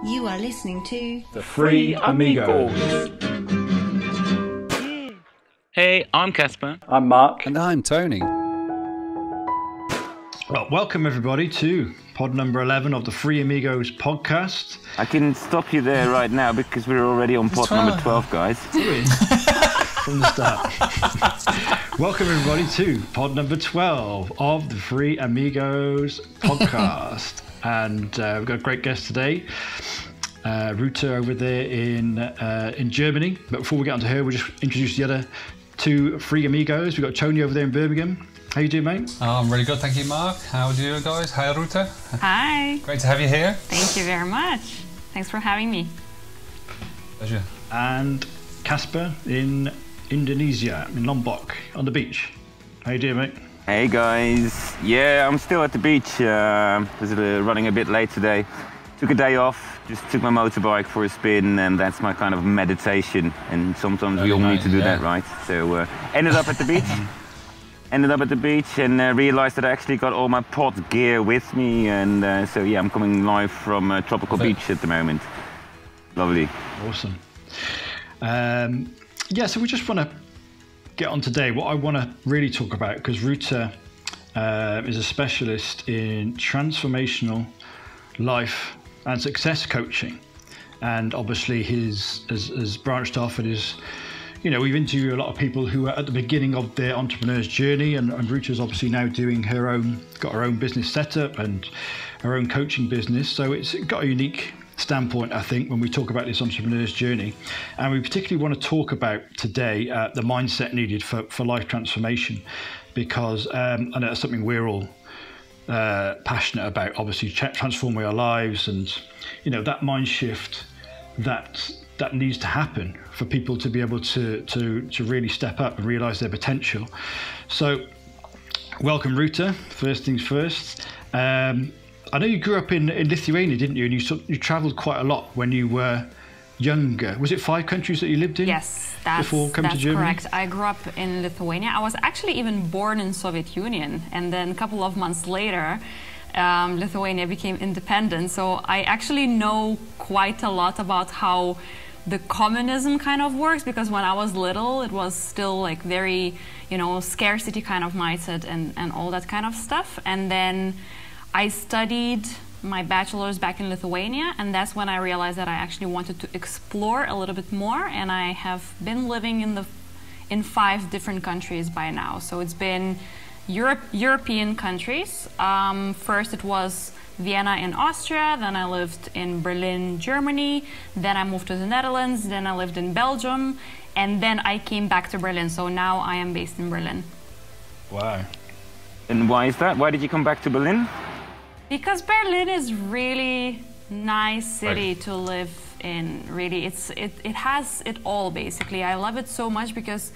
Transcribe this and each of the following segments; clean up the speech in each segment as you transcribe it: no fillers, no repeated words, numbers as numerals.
You are listening to The Free Amigos. Hey, I'm Casper. I'm Mark. And I'm Tony. Well, welcome everybody to pod number 11 of the Free Amigos podcast. I can stop you there right now because we're already on pod number 12, guys. From the start. Welcome everybody to pod number 12 of the Free Amigos podcast. And we've got a great guest today, Ruta over there in Germany. But before we get onto her, we'll just introduce the other two Free Amigos. We've got Tony over there in Birmingham. How you doing, mate? Oh, I'm really good, thank you, Mark. How do you guys? Hi, Ruta. Hi. Great to have you here. Thank you very much. Thanks for having me. Pleasure. And Casper in Indonesia, in Lombok, on the beach. How you doing, mate? Hey, guys. Yeah, I'm still at the beach. Was running a bit late today. Took a day off, just took my motorbike for a spin, and that's my kind of meditation. And sometimes we all need to do that, right? So ended up at the beach. And realized that I actually got all my pod gear with me. And so, yeah, I'm coming live from Tropical Beach at the moment. Lovely. Awesome. So we just want to get on today. What I want to really talk about, because Ruta is a specialist in transformational life and success coaching. And obviously has branched off and is, you know, we've interviewed a lot of people who are at the beginning of their entrepreneur's journey, and Ruta's obviously now doing got her own business set up and her own coaching business. So it's got a unique standpoint, I think, when we talk about this entrepreneur's journey. And we particularly want to talk about today the mindset needed for life transformation, because I know that's something we're all passionate about, obviously transforming our lives, and you know, that mind shift that needs to happen for people to be able to really step up and realize their potential. So welcome, Ruta. First things first, I know you grew up in Lithuania, didn't you? And you traveled quite a lot when you were younger. Was it 5 countries that you lived in? Yes, before coming to Germany? Correct. I grew up in Lithuania. I was actually even born in Soviet Union, and then a couple of months later, Lithuania became independent. So I actually know quite a lot about how the communism kind of works, because when I was little, it was still like very, you know, scarcity kind of mindset and all that kind of stuff. And then I studied my bachelor's back in Lithuania, and that's when I realized that I actually wanted to explore a little bit more, and I have been living in 5 different countries by now. So it's been European countries. First it was Vienna in Austria, then I lived in Berlin, Germany, then I moved to the Netherlands, then I lived in Belgium, and then I came back to Berlin. So now I am based in Berlin. Wow. And why is that? Why did you come back to Berlin? Because Berlin is really nice city to live in. Really, it has it all basically. I love it so much because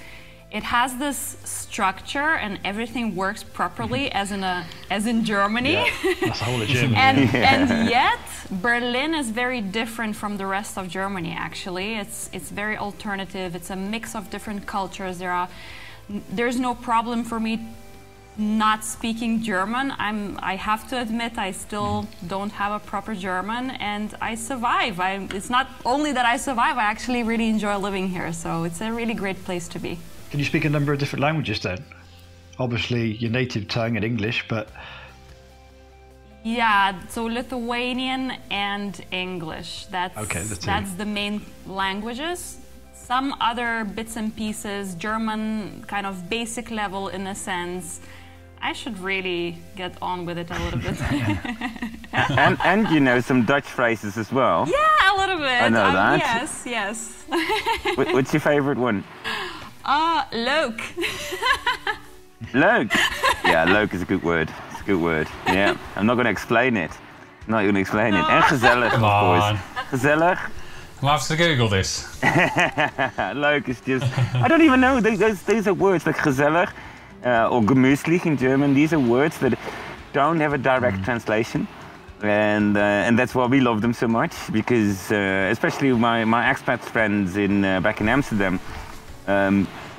it has this structure and everything works properly as in Germany. Yeah, that's the whole of Germany. and yet Berlin is very different from the rest of Germany. Actually, it's very alternative. It's a mix of different cultures. There's no problem for me not speaking German. I have to admit, I still don't have a proper German, and I survive. It's not only that I survive, I actually really enjoy living here, so it's a really great place to be. Can you speak a number of different languages then? Obviously your native tongue and English, but... Yeah, so Lithuanian and English. That's the main languages. Some other bits and pieces, German, kind of basic level in a sense. I should really get on with it a little bit. and you know some Dutch phrases as well. Yeah, a little bit. I know that. Yes. What's your favorite one? Leuk. Leuk. Yeah, leuk is a good word. It's a good word. Yeah, I'm not going to explain it. En gezellig, of course. Gezellig. We'll have to Google this. Leuk is just... I don't even know. These are words like gezellig or gemütlich in German. These are words that don't have a direct translation. And that's why we love them so much, because especially my expat friends back in Amsterdam,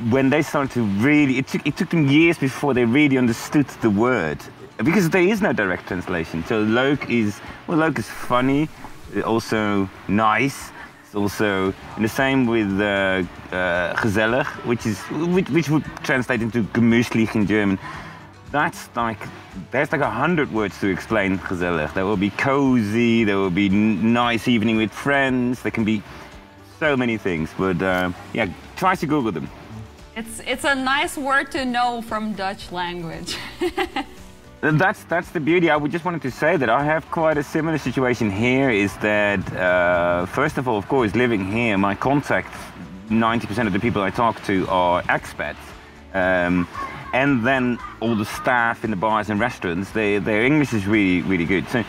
when they started to really, it took them years before they really understood the word, because there is no direct translation. So leuk is funny, also nice. It's also and the same with gezellig, which would translate into gemütlich in German. There's like 100 words to explain gezellig. There will be cozy, there will be nice evening with friends. There can be so many things, but yeah, try to Google them. It's a nice word to know from Dutch language. That's the beauty. I just wanted to say that I have quite a similar situation here. Is that first of all, of course, living here, my contacts, 90% of the people I talk to are expats, and then all the staff in the bars and restaurants, their English is really good. So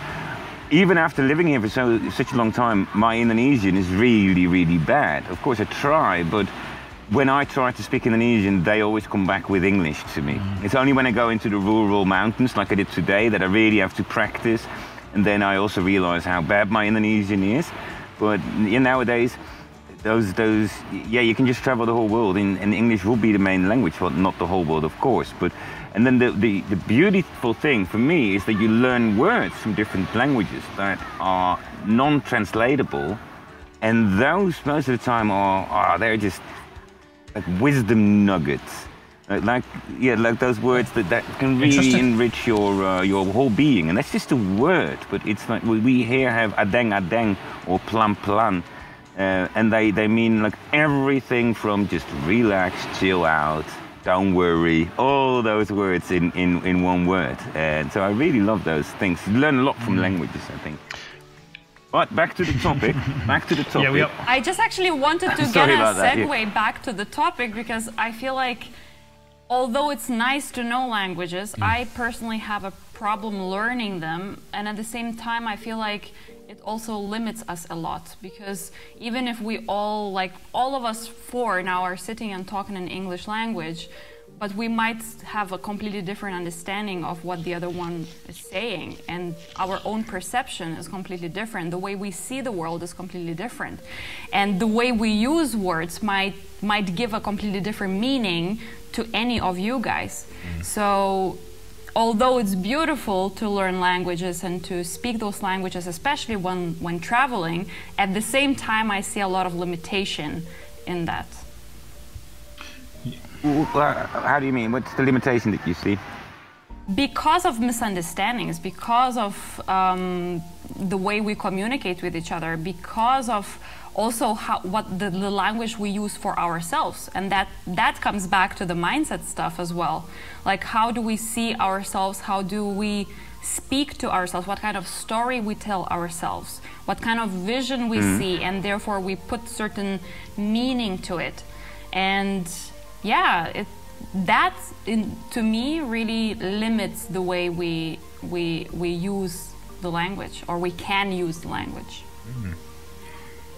even after living here for such a long time, my Indonesian is really bad. Of course, I try, but when I try to speak Indonesian, they always come back with English to me. It's only when I go into the rural mountains, like I did today, that I really have to practice. And then I also realize how bad my Indonesian is. But nowadays, you can just travel the whole world, and English will be the main language. Well, not the whole world, of course. And then the beautiful thing for me is that you learn words from different languages that are non-translatable. And those, most of the time, they're just like wisdom nuggets, like those words that can really enrich your whole being. And that's just a word, but it's like we here have adeng or plan, and they mean like everything from just relax, chill out, don't worry, all those words in one word. And so I really love those things. You learn a lot from languages, I think. But back to the topic. Yeah, I just actually wanted to get a segue back to the topic, because I feel like, although it's nice to know languages, I personally have a problem learning them, and at the same time I feel like it also limits us a lot, because even if we all of us four now are sitting and talking in English language, but we might have a completely different understanding of what the other one is saying, and our own perception is completely different. The way we see the world is completely different, and the way we use words might give a completely different meaning to any of you guys. So although it's beautiful to learn languages and to speak those languages, especially when traveling, at the same time I see a lot of limitation in that. How do you mean? What's the limitation that you see? Because of misunderstandings, because of the way we communicate with each other, because of also what the language we use for ourselves. And that comes back to the mindset stuff as well. Like, how do we see ourselves? How do we speak to ourselves? What kind of story we tell ourselves? What kind of vision we see? And therefore we put certain meaning to it. And yeah, that to me really limits the way we use the language, or we can use the language.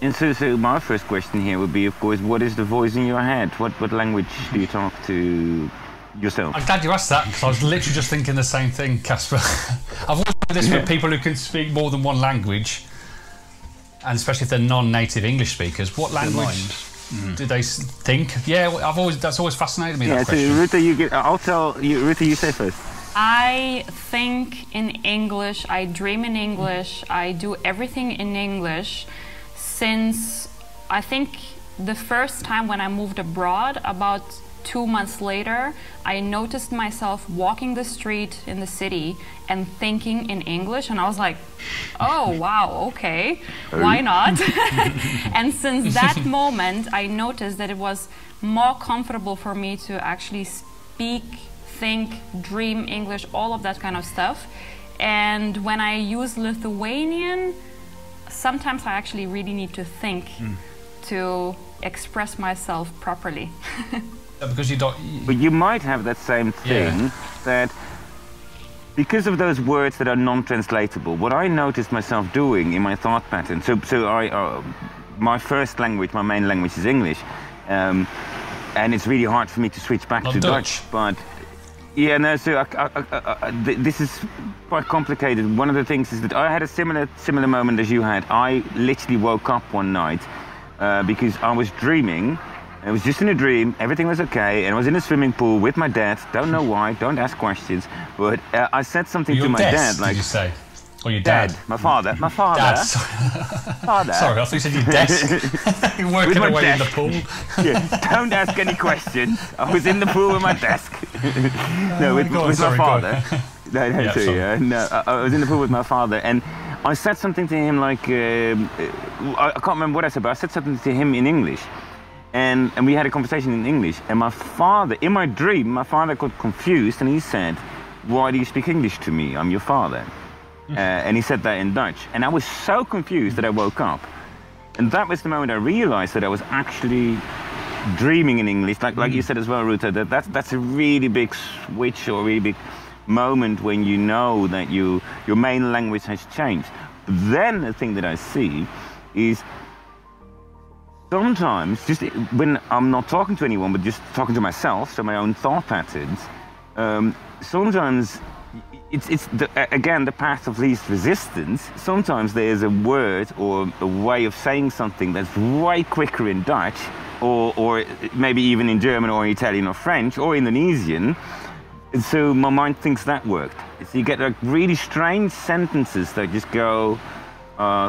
And so my first question here would be, of course, what is the voice in your head? What language do you talk to yourself? I'm glad you asked that, because I was literally just thinking the same thing, Casper. I've always heard this with people who can speak more than one language, and especially if they're non-native English speakers. What language do they think? Yeah, that's always fascinated me. That question. So Ruta, I'll tell you. Ruta, you say first. I think in English. I dream in English. I do everything in English. Since I think the first time when I moved abroad, about 2 months later, I noticed myself walking the street in the city and thinking in English, and I was like, oh wow, okay, why not? And since that moment, I noticed that it was more comfortable for me to actually speak, think, dream English, all of that kind of stuff. And when I use Lithuanian, sometimes I actually really need to think to express myself properly. Because you don't. But you might have that same thing, that because of those words that are non-translatable, what I noticed myself doing in my thought pattern. So my first language, my main language is English, and it's really hard for me to switch back to Dutch. But yeah, no. So this is quite complicated. One of the things is that I had a similar moment as you had. I literally woke up one night because I was dreaming. It was just in a dream, everything was okay, and I was in a swimming pool with my dad. Don't know why, don't ask questions, but I said something to my dad, like... Did you say? Or your dad? My father. My father. Dad, sorry. Father. Sorry, I thought you said your desk. You're working my away in the desk. pool. Yeah, don't ask any questions. I was in the pool with my desk. No, with my father. No, I was in the pool with my father, and I said something to him like, I can't remember what I said, but I said something to him in English. And we had a conversation in English, and my father, in my dream, my father got confused, and he said, "Why do you speak English to me? I'm your father." And he said that in Dutch. And I was so confused that I woke up. And that was the moment I realized that I was actually dreaming in English. Like you said as well, Ruta, that's a really big switch, or a really big moment when you know that your main language has changed. But then the thing that I see is sometimes, just when I'm not talking to anyone, but just talking to myself, so my own thought patterns, sometimes it's again the path of least resistance. Sometimes there's a word or a way of saying something that's way quicker in Dutch, or maybe even in German or Italian or French or Indonesian. So my mind thinks that worked. So you get like really strange sentences that just go,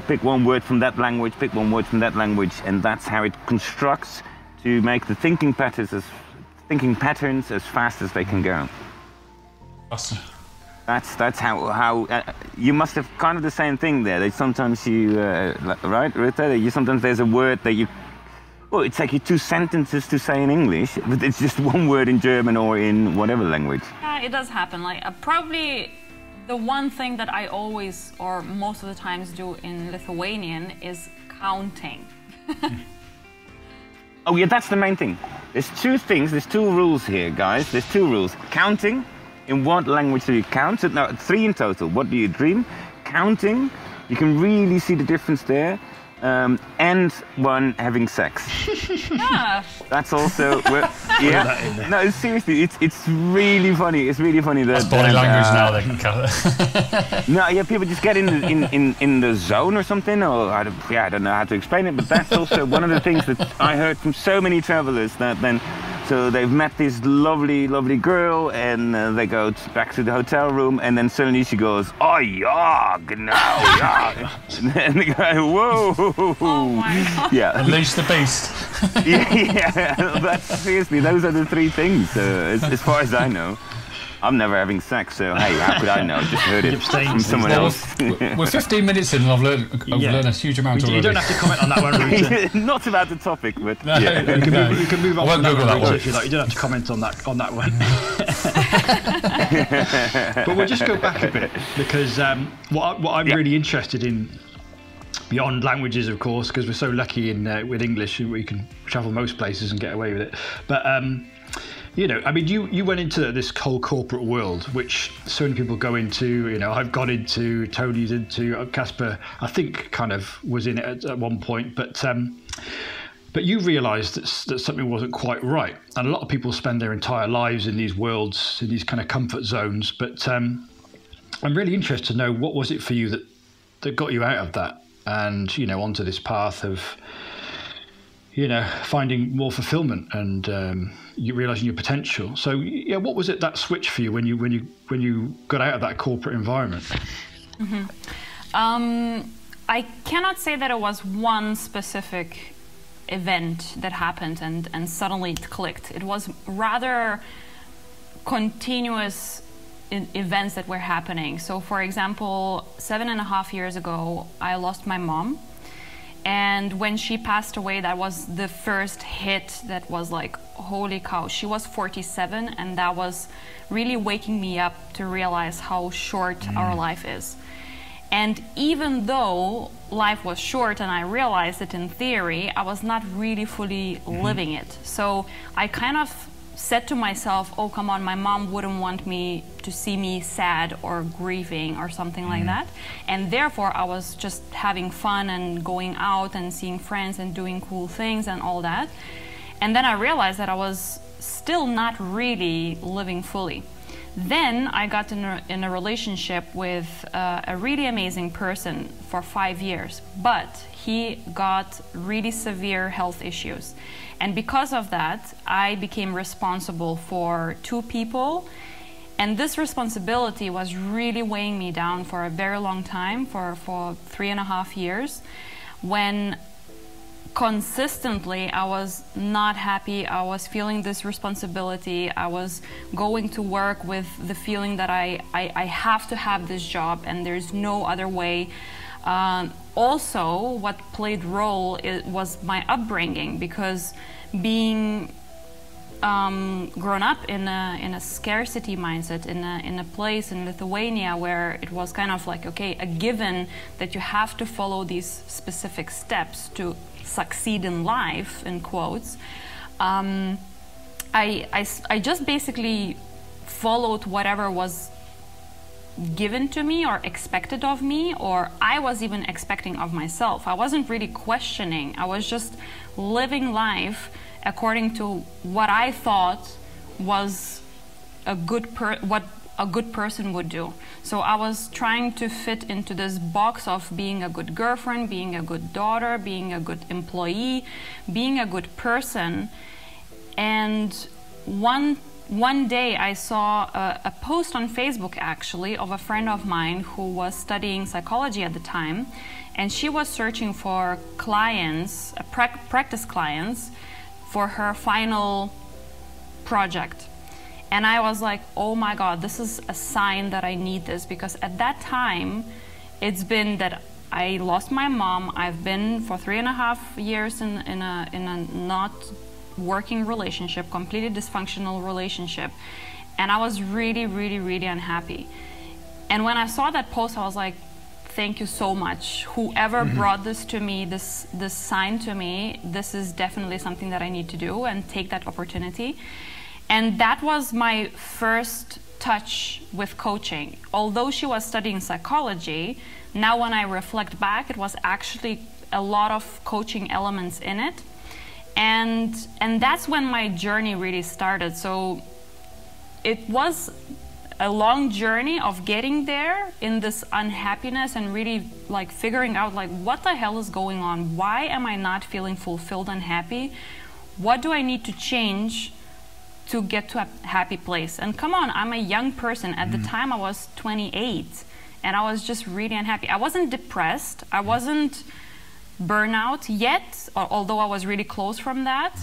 pick one word from that language, pick one word from that language, and that's how it constructs to make the thinking patterns as fast as they can go. Awesome. That's how you must have kind of the same thing there. That sometimes you right, Ruta? Sometimes there's a word that you. Well, it takes you 2 sentences to say in English, but it's just one word in German or in whatever language. Yeah, it does happen. Like probably the one thing that I always, or most of the times, do in Lithuanian is counting. Oh yeah, that's the main thing. There's 2 things. There's 2 rules here, guys. There's 2 rules. Counting. In what language do you count? So now 3 in total. What do you dream? Counting. You can really see the difference there. And one having sex. Yeah. That's also yeah. No, seriously, it's really funny. It's really funny that that's body language now. They can cut it. No, yeah, people just get in the zone or something, or I don't know how to explain it. But that's also one of the things that I heard from so many travelers that then. So they've met this lovely, lovely girl, and they go back to the hotel room, and then suddenly she goes, "Oh yeah, genau, yeah," and the guy, "Whoa!" Oh my God. Yeah, Unleash the beast. yeah. That's seriously, those are the 3 things. As far as I know, I'm never having sex, so hey, how could I know? Just heard it from someone else. We're 15 minutes in, and I've learned a huge amount already. You don't have to comment on that one, Ruta. Not about the topic, but no, yeah. You can move on from that one, one if you like. You don't have to comment on that one. But we'll just go back a bit, because what I'm really interested in, beyond languages, of course, because we're so lucky with English, we can travel most places and get away with it. But you know, I mean, you went into this whole corporate world, which so many people go into. You know, I've gone into, Tony's into, Casper, I think, kind of was in it at one point. But you realised that something wasn't quite right. And a lot of people spend their entire lives in these worlds, in these kind of comfort zones. But I'm really interested to know, what was it for you that got you out of that and, you know, onto this path of, you know, finding more fulfilment and you realizing your potential. So yeah, what was it that switched for you when you got out of that corporate environment? Mm-hmm. I cannot say that it was one specific event that happened and suddenly it clicked. It was rather continuous events that were happening. So for example, 7.5 years ago, I lost my mom. And when she passed away, that was the first hit that was like, holy cow. She was 47, and that was really waking me up to realize how short our life is. And even though life was short and I realized it in theory, I was not really fully living it. So I kind of said to myself, oh, come on, my mom wouldn't want me to see me sad or grieving or something like that. And therefore, I was just having fun and going out and seeing friends and doing cool things and all that. And then I realized that I was still not really living fully. Then I got in a relationship with a really amazing person for 5 years, but he got really severe health issues. And because of that, I became responsible for 2 people And this responsibility was really weighing me down for a very long time, for 3.5 years, when consistently I was not happy. I was feeling this responsibility. I was going to work with the feeling that I have to have this job and there's no other way. Also, what played role was my upbringing, because being grown up in a scarcity mindset, in a place in Lithuania where it was kind of like, okay, a given that you have to follow these specific steps to succeed in life, in quotes. I just basically followed whatever was given to me or expected of me, or I was even expecting of myself. I wasn't really questioning. I was just living life according to what I thought was what a good person would do. So I was trying to fit into this box of being a good girlfriend, being a good daughter, being a good employee, being a good person. And one day I saw a post on Facebook, actually, of a friend of mine who was studying psychology at the time, and she was searching for clients, practice clients, for her final project. And I was like, oh my God, this is a sign that I need this, because at that time, it's been that I lost my mom. I've been for 3.5 years in a not working relationship, completely dysfunctional relationship. And I was really, really, really unhappy. And when I saw that post, I was like, thank you so much. Whoever brought this to me, this sign to me, this is definitely something that I need to do and take that opportunity. And that was my first touch with coaching. Although she was studying psychology, now when I reflect back, it was actually a lot of coaching elements in it. And that's when my journey really started. So it was a long journey of getting there in this unhappiness and really like figuring out like, what the hell is going on? Why am I not feeling fulfilled and happy? What do I need to change to get to a happy place? And come on, I'm a young person. At the time I was 28 and I was just really unhappy. I wasn't depressed. I wasn't burnout yet, although I was really close from that,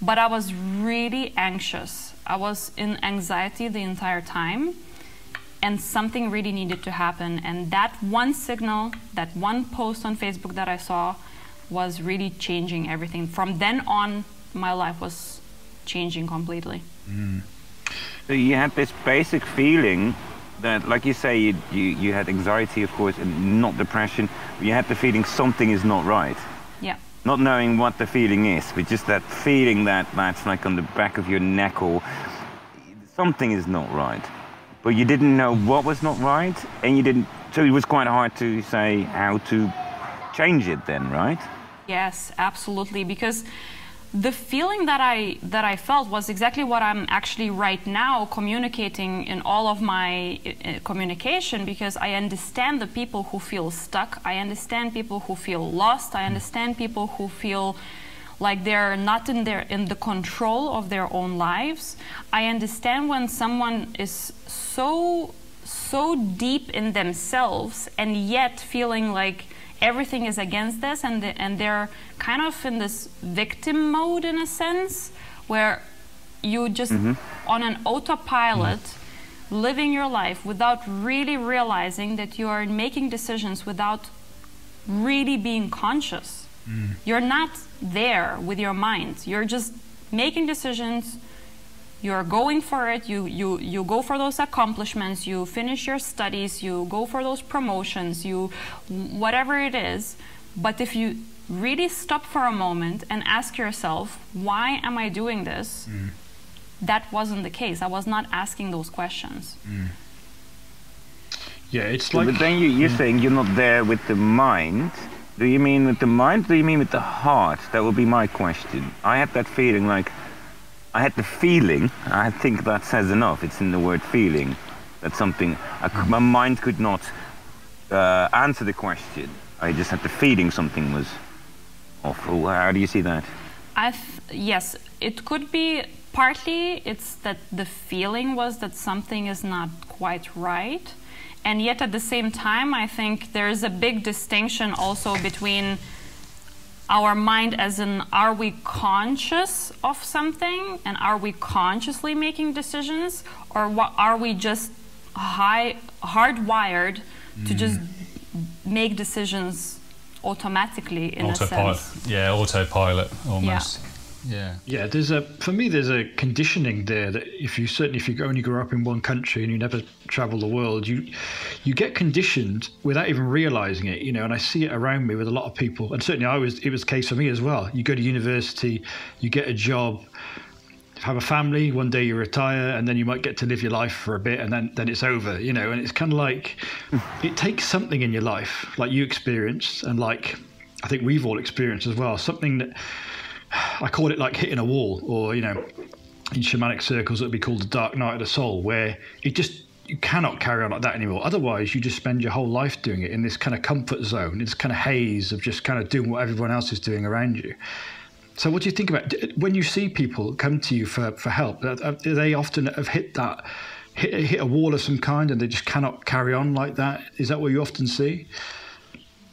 but I was really anxious. I was in anxiety the entire time, and something really needed to happen. And that one signal, that one post on Facebook that I saw was really changing everything. From then on, my life was changing completely. So you had this basic feeling that, like you say, you had anxiety, of course, and not depression. But you had the feeling something is not right. Yeah. Not knowing what the feeling is, but just that feeling that's like on the back of your neck, or something is not right. But you didn't know what was not right, and you didn't. So it was quite hard to say how to change it then, right? Yes, absolutely. Because the feeling that I felt was exactly what I'm actually right now communicating in all of my communication, because I understand the people who feel stuck. I understand people who feel lost. I understand people who feel like they're not in the control of their own lives. I understand when someone is so deep in themselves and yet feeling like everything is against this, and they're kind of in this victim mode in a sense, where you just on an autopilot living your life without really realizing that you are making decisions without really being conscious. You're not there with your mind. You're just making decisions. You're going for it. You go for those accomplishments. You finish your studies. You go for those promotions. Whatever it is. But if you really stop for a moment and ask yourself, why am I doing this? That wasn't the case. I was not asking those questions. Yeah, it's like. But then you're saying you're not there with the mind. Do you mean with the mind? Or do you mean with the heart? That would be my question. I had that feeling like. I had the feeling, I think that says enough, it's in the word feeling, that something, my mind could not answer the question. I just had the feeling something was awful. How do you see that? Yes, it could be partly it's that the feeling was that something is not quite right. And yet at the same time, I think there is a big distinction also between our mind as in, are we conscious of something and are we consciously making decisions, or are we just hardwired to just make decisions automatically in a sense? Yeah, autopilot almost. Yeah, for me there's a conditioning there that if you only grow up in one country and you never travel the world, you get conditioned without even realizing it, you know. And I see it around me with a lot of people, and certainly it was the case for me as well. You go to university, you get a job, have a family, one day you retire, and then you might get to live your life for a bit, and then it's over, you know. And it's kind of like it takes something in your life, like you experienced, and like I think we've all experienced as well, something that I call it like hitting a wall, or, you know, in shamanic circles it would be called the dark night of the soul, where you cannot carry on like that anymore. Otherwise you just spend your whole life doing it in this kind of comfort zone, this kind of haze of just kind of doing what everyone else is doing around you. So what do you think about when you see people come to you for help? Do they often have hit a wall of some kind and they just cannot carry on like that? Is that what you often see?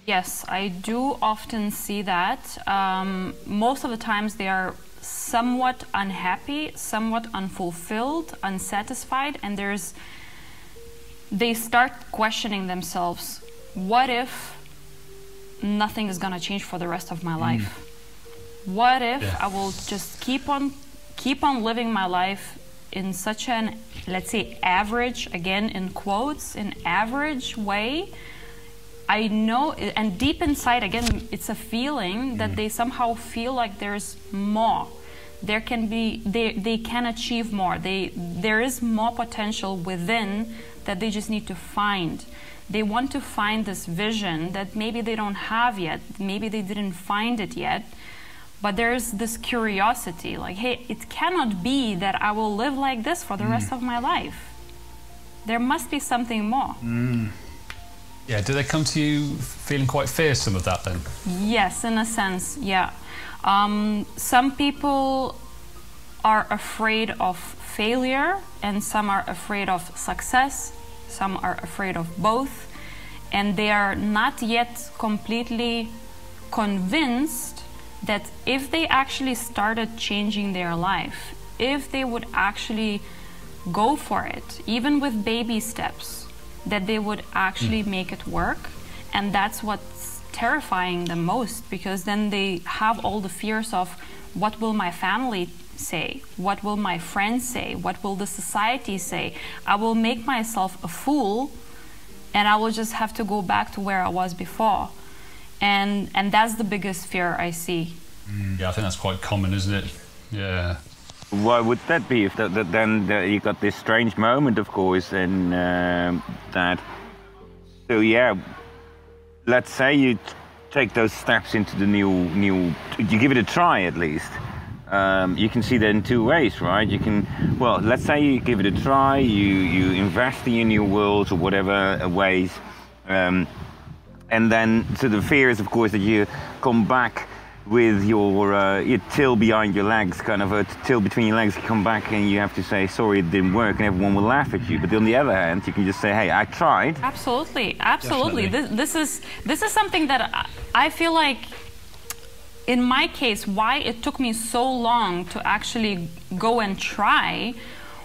Yes, I do often see that. Most of the times they are somewhat unhappy, somewhat unfulfilled, unsatisfied, and they start questioning themselves. What if nothing is going to change for the rest of my life? What if I will just keep on living my life in such an, let's say, average, again in quotes, an average way? I know, and deep inside, again, it's a feeling that they somehow feel like there's more. There can be, they can achieve more. There is more potential within that they just need to find. They want to find this vision that maybe they don't have yet, maybe they didn't find it yet, but there's this curiosity, like, hey, it cannot be that I will live like this for the rest of my life. There must be something more. Yeah, do they come to you feeling quite fearsome of that then? Yes, in a sense, yeah. Some people are afraid of failure, and some are afraid of success, some are afraid of both, and they are not yet completely convinced that if they actually started changing their life, if they would actually go for it, even with baby steps, that they would actually make it work. And that's what's terrifying them most, because then they have all the fears of, what will my family say? What will my friends say? What will the society say? I will make myself a fool and I will just have to go back to where I was before. And that's the biggest fear I see. Yeah, I think that's quite common, isn't it? Yeah. Why would that be? If then you got this strange moment, of course, and that. So yeah, let's say you take those steps into the new. You give it a try at least. You can see that in two ways, right? You can, well, let's say you give it a try. You invest in your new worlds or whatever ways, and then so the fear is, of course, that you come back with your tail behind your legs, kind of a tail between your legs. You come back and you have to say, sorry, it didn't work, and everyone will laugh at you. But on the other hand, you can just say, hey, I tried. Absolutely, absolutely. This is something that I feel like, in my case, why it took me so long to actually go and try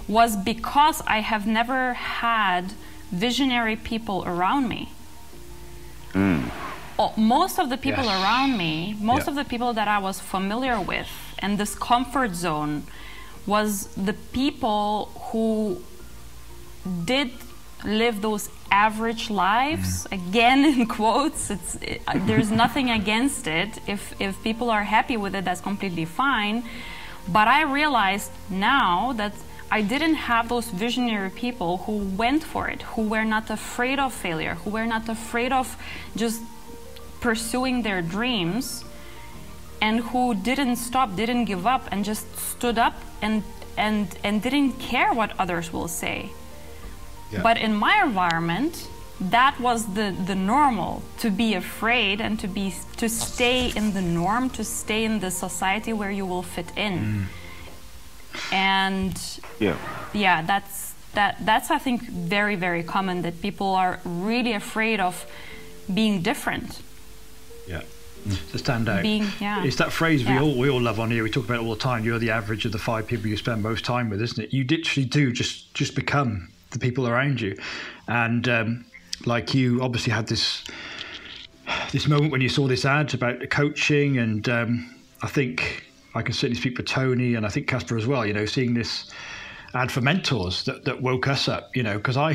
was because I have never had visionary people around me. Most of the people around me, most of the people that I was familiar with, and this comfort zone, was the people who did live those average lives. Again, in quotes, there's nothing against it. If people are happy with it, that's completely fine. But I realized now that I didn't have those visionary people who went for it, who were not afraid of failure, who were not afraid of just pursuing their dreams, and who didn't stop, didn't give up, and just stood up and didn't care what others will say. But in my environment, that was the normal, to be afraid and to stay in the norm, to stay in the society where you will fit in. And yeah, that's I think very, very common, that people are really afraid of being different. Yeah. To stand out. It's that phrase we all love on here. We talk about it all the time. You're the average of the 5 people you spend most time with, isn't it? You literally do just become the people around you. And like you obviously had this moment when you saw this ad about the coaching, and I think I can certainly speak for Tony, and I think Casper as well, you know, seeing this ad for mentors that woke us up, you know, because I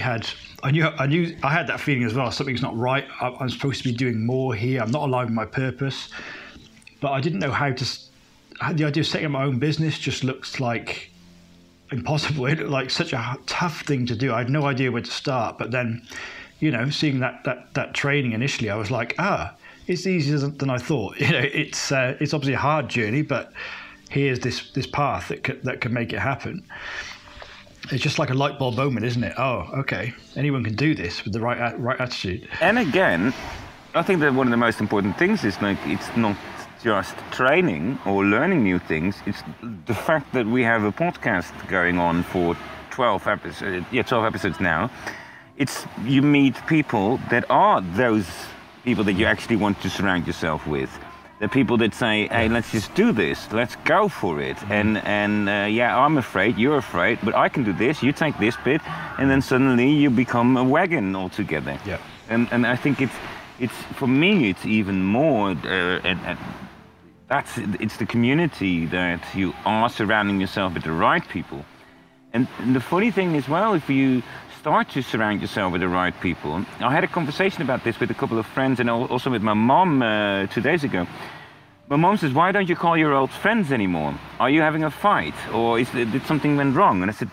knew I had that feeling as well. Something's not right. I'm supposed to be doing more here. I'm not aligned with my purpose, but I didn't know how to. The idea of setting up my own business just looks like impossible. It looked like such a tough thing to do. I had no idea where to start. But then, you know, seeing that training initially, I was like, it's easier than I thought. You know, it's obviously a hard journey, but here's this path that can make it happen. It's just like a light bulb moment, isn't it? Oh, okay. Anyone can do this with the right attitude. And again, I think that one of the most important things is, like, it's not just training or learning new things. It's the fact that we have a podcast going on for 12 episodes now. It's you meet people that are those people that you actually want to surround yourself with. The people that say, hey, let's just do this, let's go for it. And yeah, I'm afraid, you're afraid, but I can do this, you take this bit, and then suddenly you become a wagon altogether. Yeah. And I think it's for me, it's even more, it's the community that you are surrounding yourself with the right people. And the funny thing is, well, if you start to surround yourself with the right people. I had a conversation about this with a couple of friends and also with my mom 2 days ago. My mom says, why don't you call your old friends anymore? Are you having a fight? Or did something went wrong? And I said,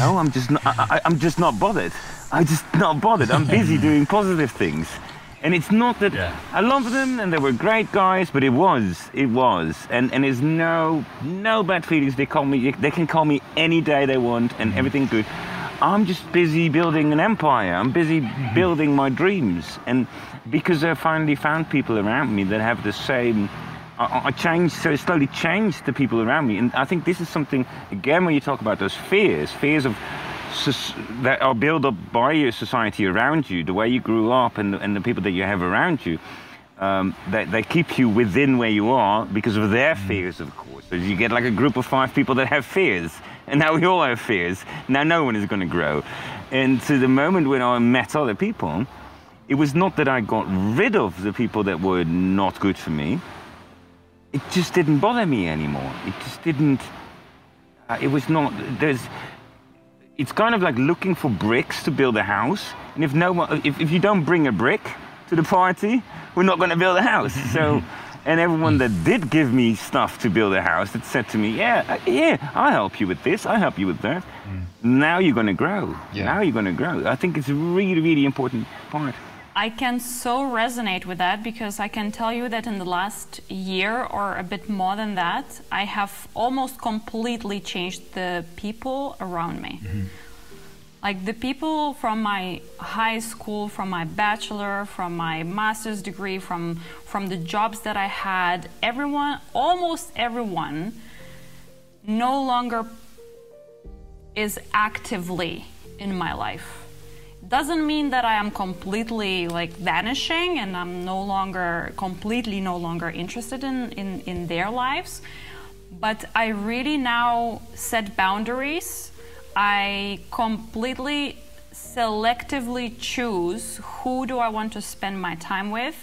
no, I'm just not bothered. I'm just not bothered. I'm busy doing positive things. And it's not that I love them and they were great guys, but it was. And there's no bad feelings. They can call me any day they want and everything good. I'm just busy building an empire. I'm busy building my dreams. And because I finally found people around me that have the same, I slowly changed the people around me. And I think this is something, again, when you talk about those fears of that are built up by your society around you, the way you grew up and the people that you have around you, they keep you within where you are because of their fears, of course. So you get like a group of 5 people that have fears. And now we all have fears. Now no one is going to grow. And to the moment when I met other people, it was not that I got rid of the people that were not good for me. It just didn't bother me anymore. It just didn't. It was not. It's kind of like looking for bricks to build a house. And if you don't bring a brick to the party, we're not going to build a house. So. And everyone that did give me stuff to build a house, that said to me, yeah, I'll help you with this, I'll help you with that. Now you're going to grow. Yeah. Now you're going to grow. I think it's a really, really important part. I can so resonate with that, because I can tell you that in the last year or a bit more than that, I have almost completely changed the people around me. Like the people from my high school, from my bachelor, from my master's degree, from the jobs that I had, almost everyone no longer is actively in my life. Doesn't mean that I am completely like vanishing and I'm completely no longer interested in their lives, but I really now set boundaries. I completely selectively choose who do I want to spend my time with,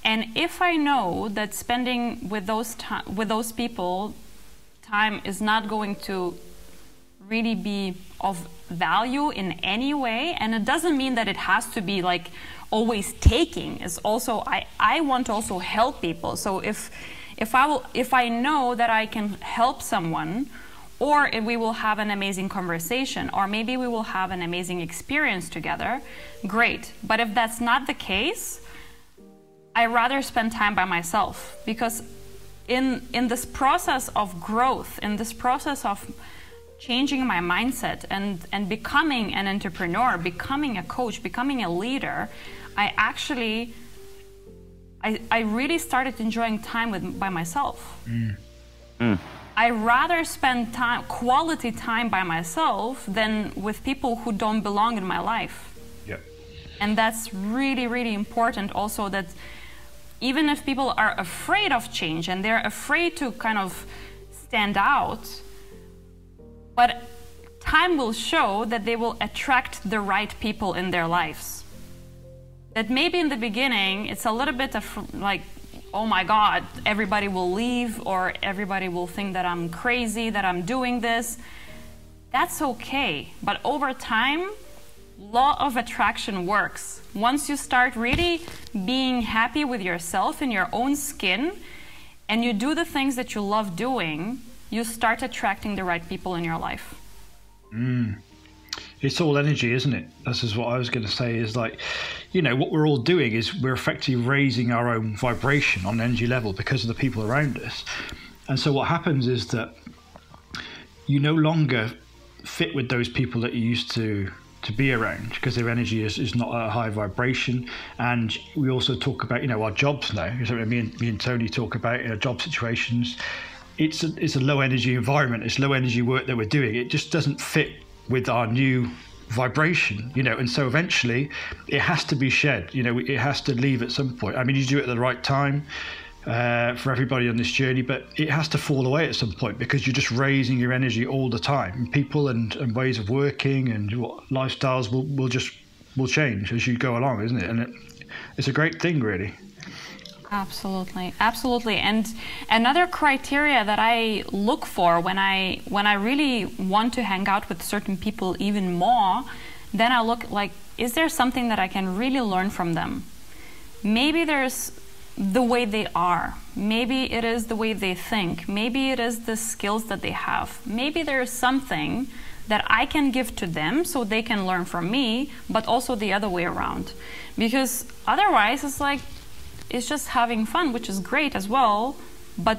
and if I know that spending with those people time is not going to really be of value in any way, and it doesn't mean that it has to be like always taking. It's also I want to also help people. So if I know that I can help someone, or if we will have an amazing conversation, or maybe we will have an amazing experience together, great. But if that's not the case, I rather spend time by myself, because in this process of growth, in this process of changing my mindset and becoming an entrepreneur, becoming a coach, becoming a leader, I really started enjoying time by myself. I rather spend time, quality time by myself than with people who don't belong in my life. Yep. And that's really, really important also, that even if people are afraid of change and they're afraid to kind of stand out, but time will show that they will attract the right people in their lives. That maybe in the beginning it's a little bit of like, oh my God, everybody will leave, or everybody will think that I'm crazy, that I'm doing this. That's okay. But over time, law of attraction works. Once you start really being happy with yourself in your own skin, and you do the things that you love doing, you start attracting the right people in your life. It's all energy, isn't it? This is what I was going to say, is like, you know, what we're all doing is we're effectively raising our own vibration on energy level because of the people around us. And so what happens is that you no longer fit with those people that you used to be around, because their energy is not at a high vibration. And we also talk about, you know, our jobs now. So me and Tony talk about, you know, job situations. It's a low energy environment. It's low energy work that we're doing. It just doesn't fit with our new vibration, you know, and so eventually it has to be shed, you know, it has to leave at some point. I mean, you do it at the right time for everybody on this journey, but it has to fall away at some point, because you're just raising your energy all the time. People and ways of working and lifestyles will change as you go along, isn't it? And it's a great thing, really. Absolutely, absolutely. And another criteria that I look for when I really want to hang out with certain people even more, then I look like, is there something that I can really learn from them? Maybe there's the way they are. Maybe it is the way they think. Maybe it is the skills that they have. Maybe there is something that I can give to them so they can learn from me, but also the other way around. Because otherwise it's like, it's just having fun, which is great as well, but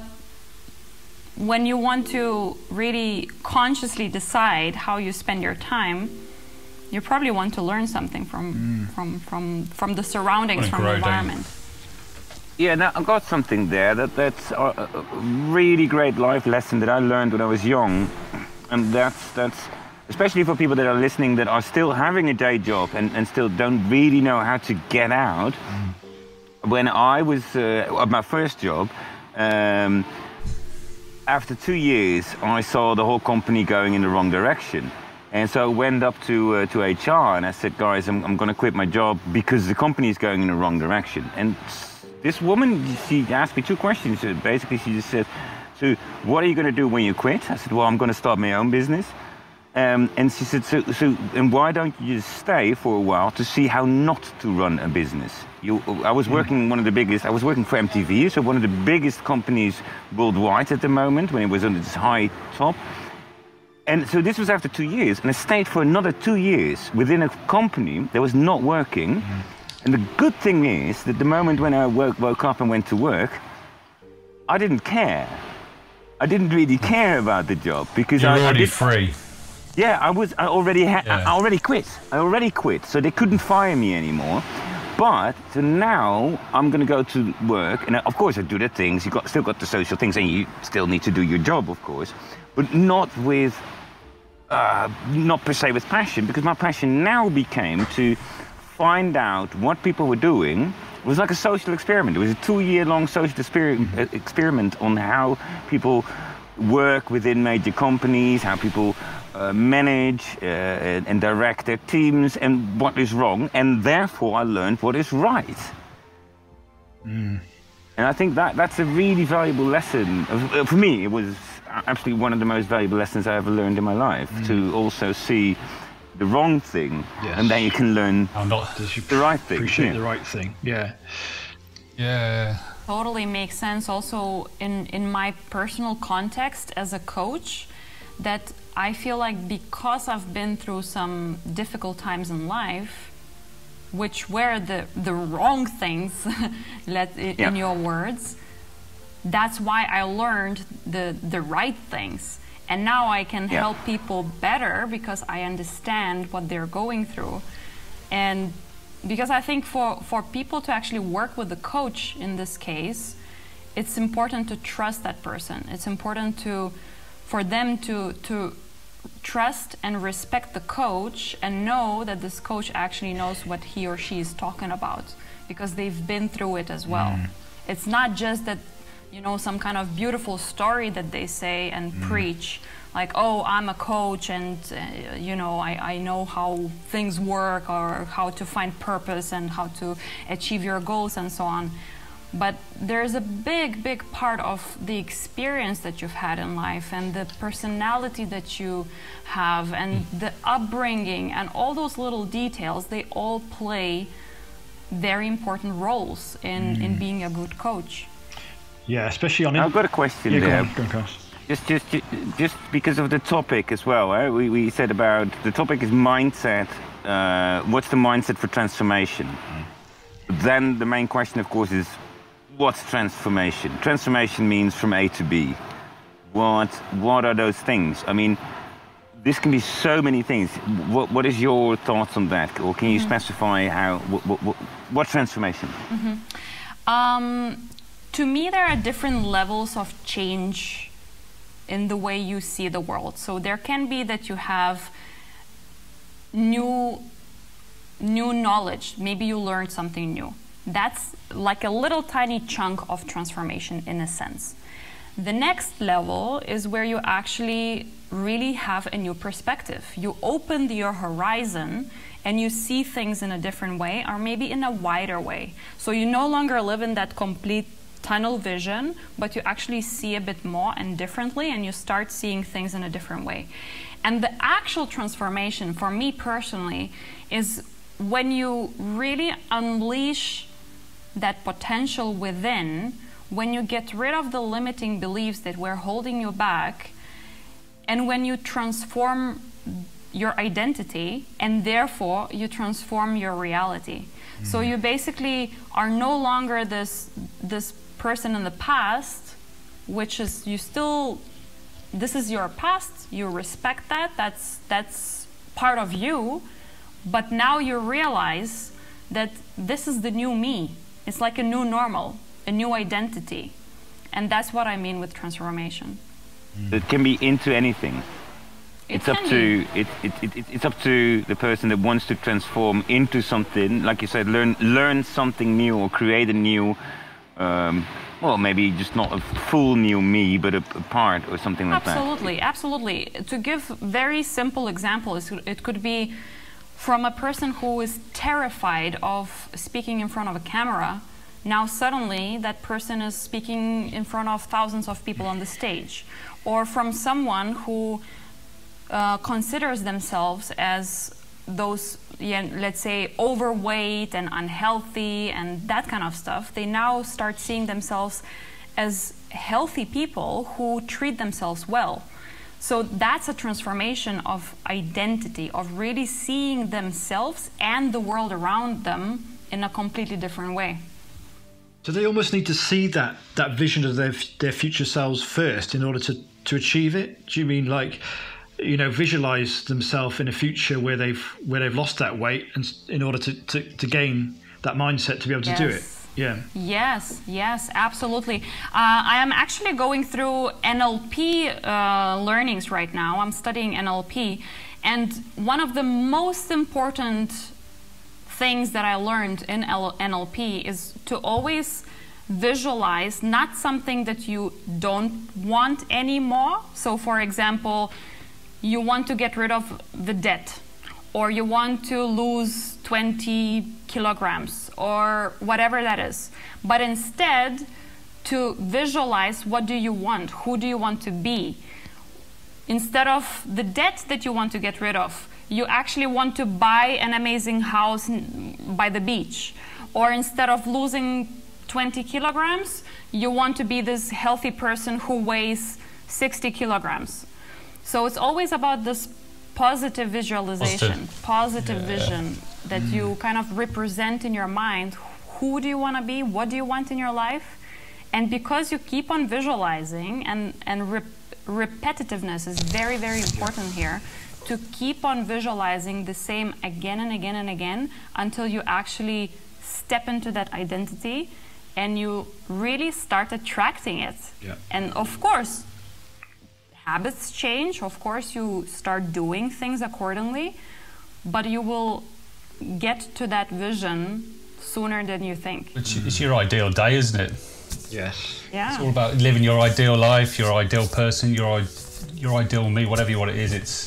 when you want to really consciously decide how you spend your time, you probably want to learn something from the surroundings, from the environment. Yeah, now I've got something there that's a really great life lesson that I learned when I was young, and that's especially for people that are listening that are still having a day job and still don't really know how to get out. When I was at my first job, after 2 years, I saw the whole company going in the wrong direction. And so I went up to HR and I said, guys, I'm going to quit my job because the company is going in the wrong direction. And this woman, she asked me two questions. Basically, she just said, so what are you going to do when you quit? I said, well, I'm going to start my own business. And she said, and why don't you just stay for a while to see how not to run a business? I was working I was working for MTV, so one of the biggest companies worldwide at the moment, when it was on its high top. And so this was after 2 years, and I stayed for another 2 years within a company that was not working. And the good thing is that the moment when I woke up and went to work, I didn't care. I didn't really care about the job, because You're already free. Yeah, I already quit. I already quit, so they couldn't fire me anymore. But so now I'm going to go to work, and of course I do the things. Still got the social things, and you still need to do your job, of course, but not per se with passion, because my passion now became to find out what people were doing. It was like a social experiment. It was a 2-year-long social experiment on how people work within major companies, how people manage and direct their teams, and what is wrong, and therefore I learned what is right. And I think that's a really valuable lesson. For me, it was absolutely one of the most valuable lessons I ever learned in my life, to also see the wrong thing, and then you can learn the right thing. Appreciate the right thing, Yeah. Totally makes sense. Also, in my personal context as a coach, that I feel like because I've been through some difficult times in life, which were the wrong things, in your words, that's why I learned the right things. And now I can help people better because I understand what they're going through. And because I think for people to actually work with the coach in this case, it's important to trust that person. It's important for them to trust and respect the coach and know that this coach actually knows what he or she is talking about, because they've been through it as well. It's not just that, you know, some kind of beautiful story that they say and preach, like, oh, I'm a coach and, you know, I know how things work, or how to find purpose and how to achieve your goals and so on. But there's a big, big part of the experience that you've had in life, and the personality that you have, and the upbringing, and all those little details, they all play very important roles in being a good coach. Yeah, especially on... I've got a question there. Go on, Carlos. Just because of the topic as well, eh? We said about the topic is mindset. What's the mindset for transformation? Then the main question, of course, is what's transformation? Transformation means from A to B. What are those things? I mean, this can be so many things. What is your thoughts on that? Or can you specify how what transformation? To me, there are different levels of change in the way you see the world. So there can be that you have new knowledge. Maybe you learned something new. That's like a little tiny chunk of transformation in a sense. The next level is where you actually really have a new perspective. You open your horizon and you see things in a different way, or maybe in a wider way. So you no longer live in that complete tunnel vision, but you actually see a bit more and differently, and you start seeing things in a different way. And the actual transformation, for me personally, is when you really unleash that potential within, when you get rid of the limiting beliefs that were holding you back, and when you transform your identity, and therefore you transform your reality. So you basically are no longer this person in the past, which is this is your past, you respect that, that's part of you, but now you realize that this is the new me. It's like a new normal, a new identity. And that's what I mean with transformation. It can be into anything. It's up to the person that wants to transform into something, like you said, learn something new or create a new, well, maybe just not a full new me, but a part or something like that. Absolutely. To give very simple examples, it could be from a person who is terrified of speaking in front of a camera. Now suddenly that person is speaking in front of thousands of people on the stage. Or from someone who considers themselves as those, let's say, overweight and unhealthy and that kind of stuff. They now start seeing themselves as healthy people who treat themselves well. So that's a transformation of identity, of really seeing themselves and the world around them in a completely different way. So they almost need to see that vision of their future selves first in order to achieve it? Do you mean like, you know, visualize themselves in a future where they've lost that weight, and in order to gain that mindset to be able to do it? Yeah. Yes, absolutely. I am actually going through NLP learnings right now. I'm studying NLP, and one of the most important things that I learned in NLP is to always visualize not something that you don't want anymore. So for example, you want to get rid of the debt, or you want to lose 20 kilograms, or whatever that is. But instead, to visualize what do you want, who do you want to be. Instead of the debt that you want to get rid of, you actually want to buy an amazing house by the beach. Or instead of losing 20 kilograms, you want to be this healthy person who weighs 60 kilograms. So it's always about this positive visualization, positive vision that you kind of represent in your mind. Who do you want to be? What do you want in your life? And because you keep on visualizing, and repetitiveness is very, very important here, to keep on visualizing the same again and again and again until you actually step into that identity and you really start attracting it. Yeah. And of course, habits change. Of course, you start doing things accordingly, but you will get to that vision sooner than you think. It's your ideal day, isn't it? Yes. Yeah. It's all about living your ideal life, your ideal person, your ideal me, whatever you want it is. It's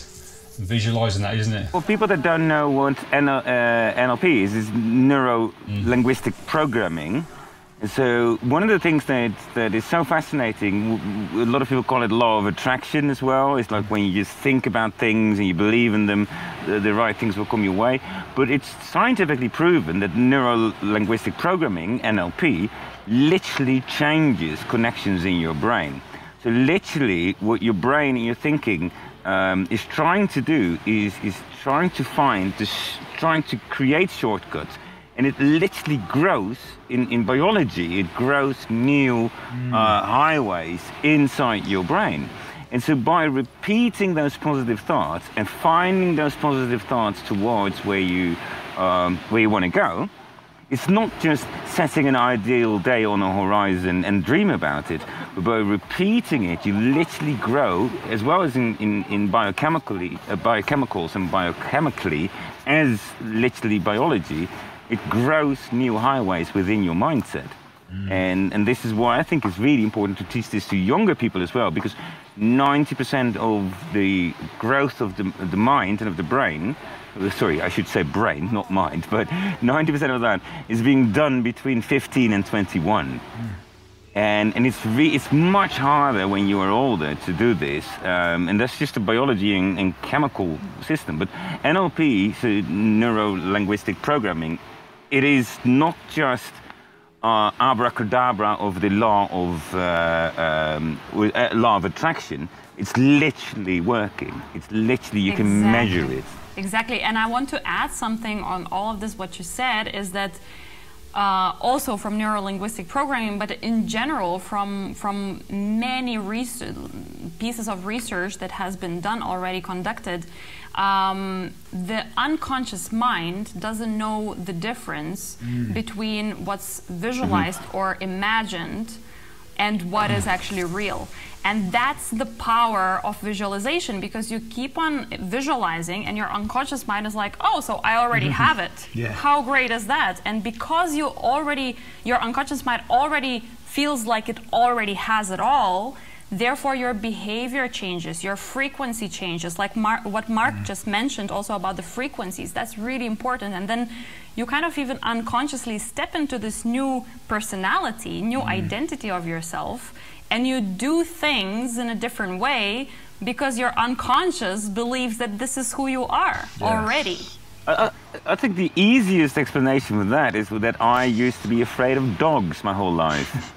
visualizing that, isn't it? For people that don't know what NLP is neuro-linguistic programming. So one of the things that is so fascinating, a lot of people call it law of attraction as well. It's like when you just think about things and you believe in them, the right things will come your way. But it's scientifically proven that neuro-linguistic programming, NLP, literally changes connections in your brain. So literally what your brain and your thinking is trying to do is trying to trying to create shortcuts. And it literally grows, in biology, it grows new highways inside your brain. And so by repeating those positive thoughts and finding those positive thoughts towards where you want to go, it's not just setting an ideal day on the horizon and dream about it, but by repeating it, you literally grow, as well as in biochemicals and biochemically, as literally biology, it grows new highways within your mindset. And this is why I think it's really important to teach this to younger people as well, because 90% of the growth of the mind and of the brain, sorry, I should say brain, not mind, but 90% of that is being done between 15 and 21. And it's much harder when you are older to do this, and that's just a biology and chemical system. But NLP, so neuro-linguistic programming, it is not just abracadabra of the law of attraction. It's literally working. It's literally, you can measure it. Exactly, and I want to add something on all of this. What you said is that also from neuro-linguistic programming, but in general from many pieces of research that has been done already, conducted, the unconscious mind doesn't know the difference between what's visualized or imagined and what is actually real. And that's the power of visualization, because you keep on visualizing and your unconscious mind is like, oh, so I already have it. Yeah. How great is that? And because your unconscious mind already feels like it already has it all, therefore your behavior changes, your frequency changes, like what Mark just mentioned also about the frequencies. That's really important. And then you kind of even unconsciously step into this new personality, new identity of yourself, and you do things in a different way because your unconscious believes that this is who you are already. I think the easiest explanation for that is that I used to be afraid of dogs my whole life.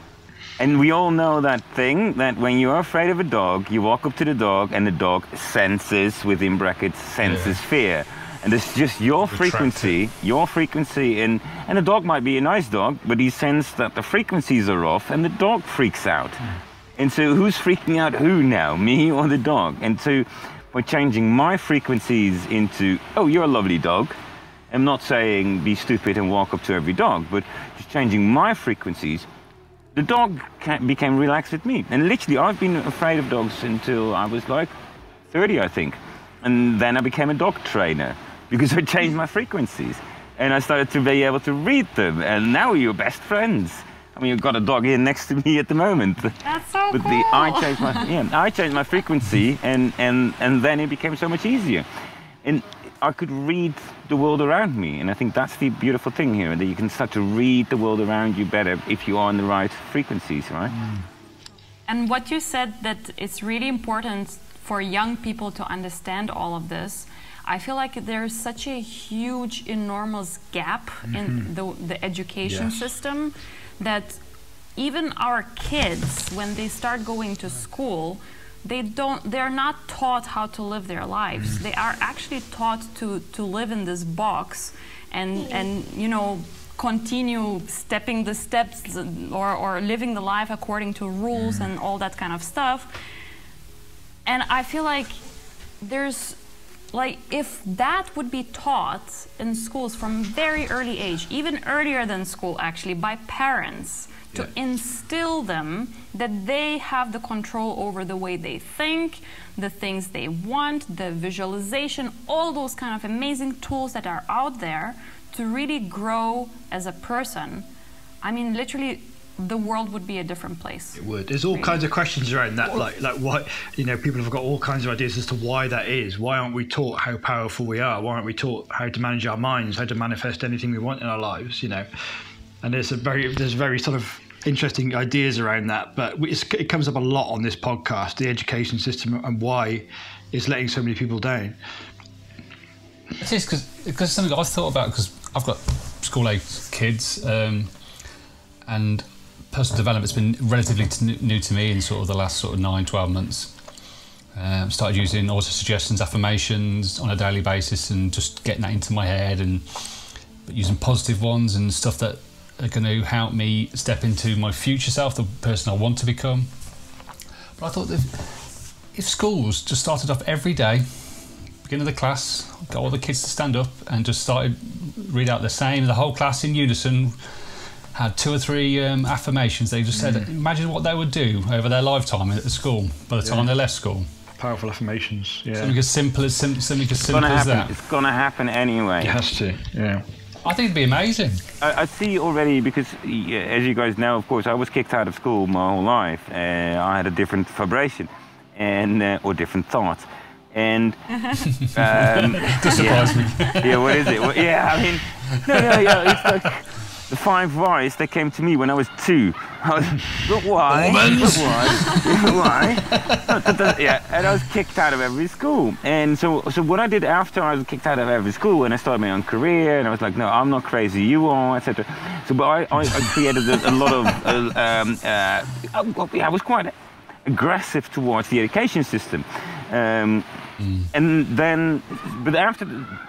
And we all know that thing, that when you're afraid of a dog, you walk up to the dog and the dog senses, within brackets, senses fear. And it's just your frequency, and the dog might be a nice dog, but he senses that the frequencies are off and the dog freaks out. And so who's freaking out who now, me or the dog? And so by changing my frequencies into, oh, you're a lovely dog, I'm not saying be stupid and walk up to every dog, but just changing my frequencies, the dog became relaxed with me. And literally, I've been afraid of dogs until I was like 30, I think. And then I became a dog trainer because I changed my frequencies. And I started to be able to read them. And now we're best friends. I mean, you've got a dog here next to me at the moment. That's so but cool. I changed my frequency, and then it became so much easier. And I could read the world around me, and I think that's the beautiful thing here, that you can start to read the world around you better if you are on the right frequencies, right? And what you said, that it's really important for young people to understand all of this. I feel like there's such a huge, enormous gap in the education system, that even our kids, when they start going to school, they're not taught how to live their lives. They are actually taught to live in this box and you know, continue stepping the steps or living the life according to rules and all that kind of stuff. And I feel like if that would be taught in schools from very early age, even earlier than school actually, by parents, to instill them that they have the control over the way they think, the things they want, the visualization, all those kind of amazing tools that are out there to really grow as a person. I mean, literally, the world would be a different place. It would. There's all kinds of questions around that, like why, you know, people have got all kinds of ideas as to why that is. Why aren't we taught how powerful we are? Why aren't we taught how to manage our minds, how to manifest anything we want in our lives, you know? And there's very sort of interesting ideas around that, but it comes up a lot on this podcast, the education system and why it's letting so many people down. It is because something I've thought about, because I've got school-age kids, and personal development's been relatively new to me in sort of the last sort of 9-12 months. Started using auto-suggestions, affirmations on a daily basis, and just getting that into my head, and using positive ones and stuff that are going to help me step into my future self, the person I want to become. But I thought that if schools just started off every day, beginning of the class, got all the kids to stand up and just started read out the whole class in unison, had 2 or 3 affirmations. They just said, imagine what they would do over their lifetime at the school by the time they left school. Powerful affirmations, yeah. Something as simple as that. It's going to happen anyway. It has to, yeah. I think it'd be amazing. I see already, because as you guys know, of course, I was kicked out of school my whole life. I had a different vibration and or different thoughts. And Does surprise me. Yeah, what is it? Well, yeah, I mean, it's like the 5 whys that came to me when I was 2. But why? Why? Yeah, and I was kicked out of every school. And so what I did after I was kicked out of every school, and I started my own career, and I was like, no, I'm not crazy, you are, etc. So, but I created a lot of. I was quite aggressive towards the education system. And then, but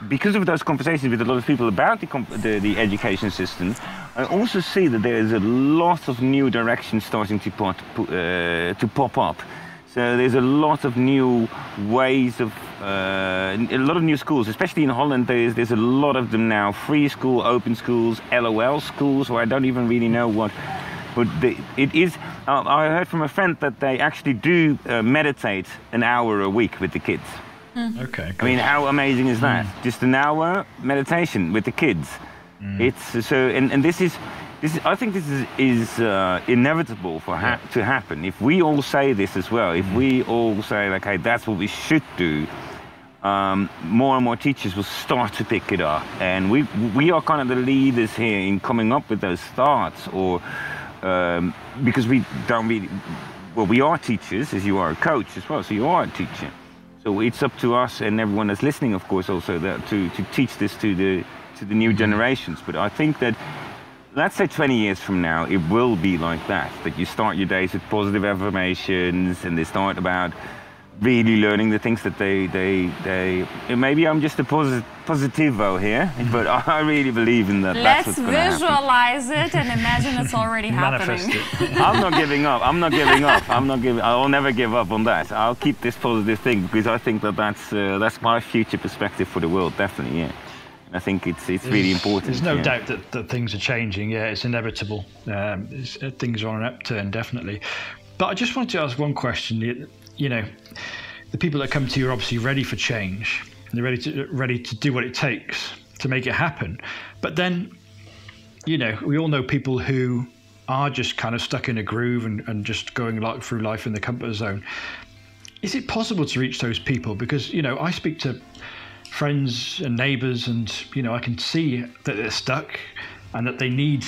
because of those conversations with a lot of people about the education system, I also see that there is a lot of new directions starting to pop up. So there's a lot of new ways of, a lot of new schools, especially in Holland. There's a lot of them now: free school, open schools, LOL schools, or I don't even really know what. But it is. I heard from a friend that they actually do meditate an hour a week with the kids. Okay. Good. I mean, how amazing is that? Just an hour meditation with the kids. It's so, and this is. I think this is inevitable to happen. If we all say this as well, if we all say like, hey, that's what we should do. More and more teachers will start to pick it up, and we are kind of the leaders here in coming up with those thoughts, or. Because we don't really, well, we are teachers, as you are a coach as well, so you are a teacher. So it's up to us and everyone that's listening, of course, also to teach this to the new generations. But I think that, let's say 20 years from now, it will be like that you start your days with positive affirmations, and they start about really learning the things that they maybe I'm just a positivo here, but I really believe in that. Let's that's what's visualize it and imagine it's already happening. I'm not giving up. I'll never give up on that. I'll keep this positive thing, because I think that's my future perspective for the world, definitely, yeah. I think it's really important. There's no doubt that things are changing, yeah, it's inevitable. Things are on an upturn, definitely. But I just wanted to ask one question. You know, the people that come to you are obviously ready for change. They're ready to do what it takes to make it happen. But then, you know, we all know people who are just kind of stuck in a groove and just going through life in the comfort zone. Is it possible to reach those people? Because, you know, I speak to friends and neighbours, and, you know, I can see that they're stuck and that they need,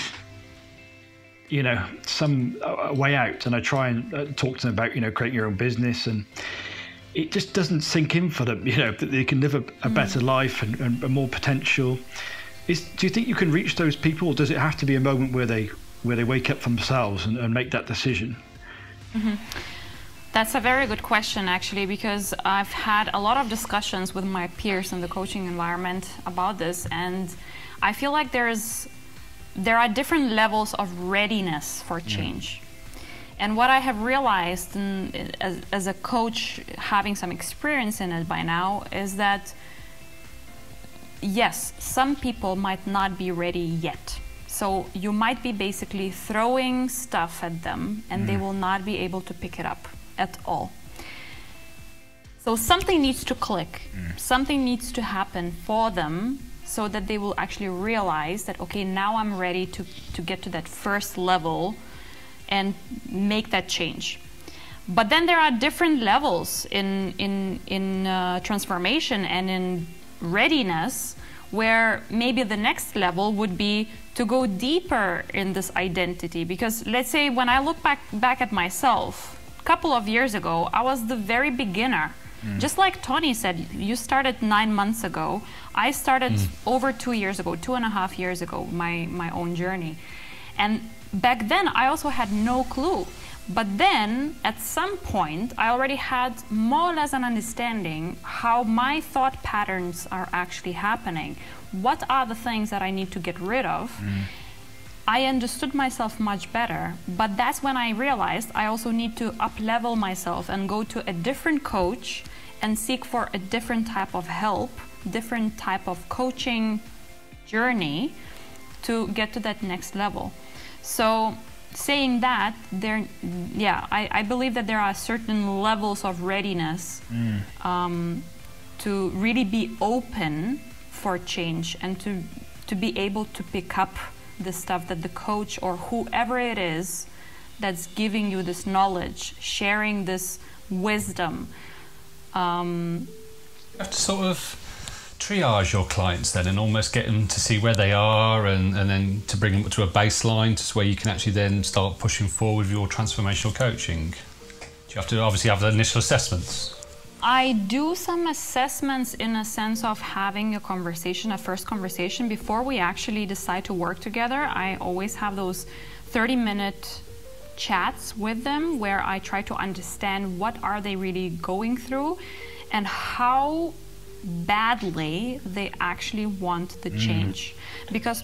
you know, some way out, and I try and talk to them about, you know, creating your own business, and it just doesn't sink in for them, you know, that they can live a better life and more potential. Do you think you can reach those people, or does it have to be a moment where they wake up for themselves and make that decision? That's a very good question, actually, because I've had a lot of discussions with my peers in the coaching environment about this, and I feel like there are different levels of readiness for change. And what I have realized as a coach, having some experience in it by now, is that yes, some people might not be ready yet. So you might be basically throwing stuff at them and they will not be able to pick it up at all. So something needs to click, something needs to happen for them so that they will actually realize that, okay, now I'm ready to get to that first level and make that change. But then there are different levels in transformation and in readiness, where maybe the next level would be to go deeper in this identity. Because let's say when I look back at myself, a couple of years ago, I was the very beginner. Just like Tony said, you started 9 months ago. I started over 2 years ago, 2.5 years ago, my own journey. And back then, I also had no clue. But then, at some point, I already had more or less an understanding how my thought patterns are actually happening. What are the things that I need to get rid of? I understood myself much better, but that's when I realized I also need to up-level myself and go to a different coach and seek for a different type of help, different type of coaching journey to get to that next level. So saying that, I believe that there are certain levels of readiness to really be open for change and to be able to pick up the stuff that the coach or whoever it is that's giving you this knowledge, sharing this wisdom. You have to sort of triage your clients then and almost get them to see where they are and then to bring them to a baseline to where you can actually then start pushing forward with your transformational coaching. Do you have to obviously have the initial assessments? I do some assessments in a sense of having a conversation, a first conversation, before we actually decide to work together. I always have those 30-minute chats with them where I try to understand what are they really going through and how badly they actually want the change. Because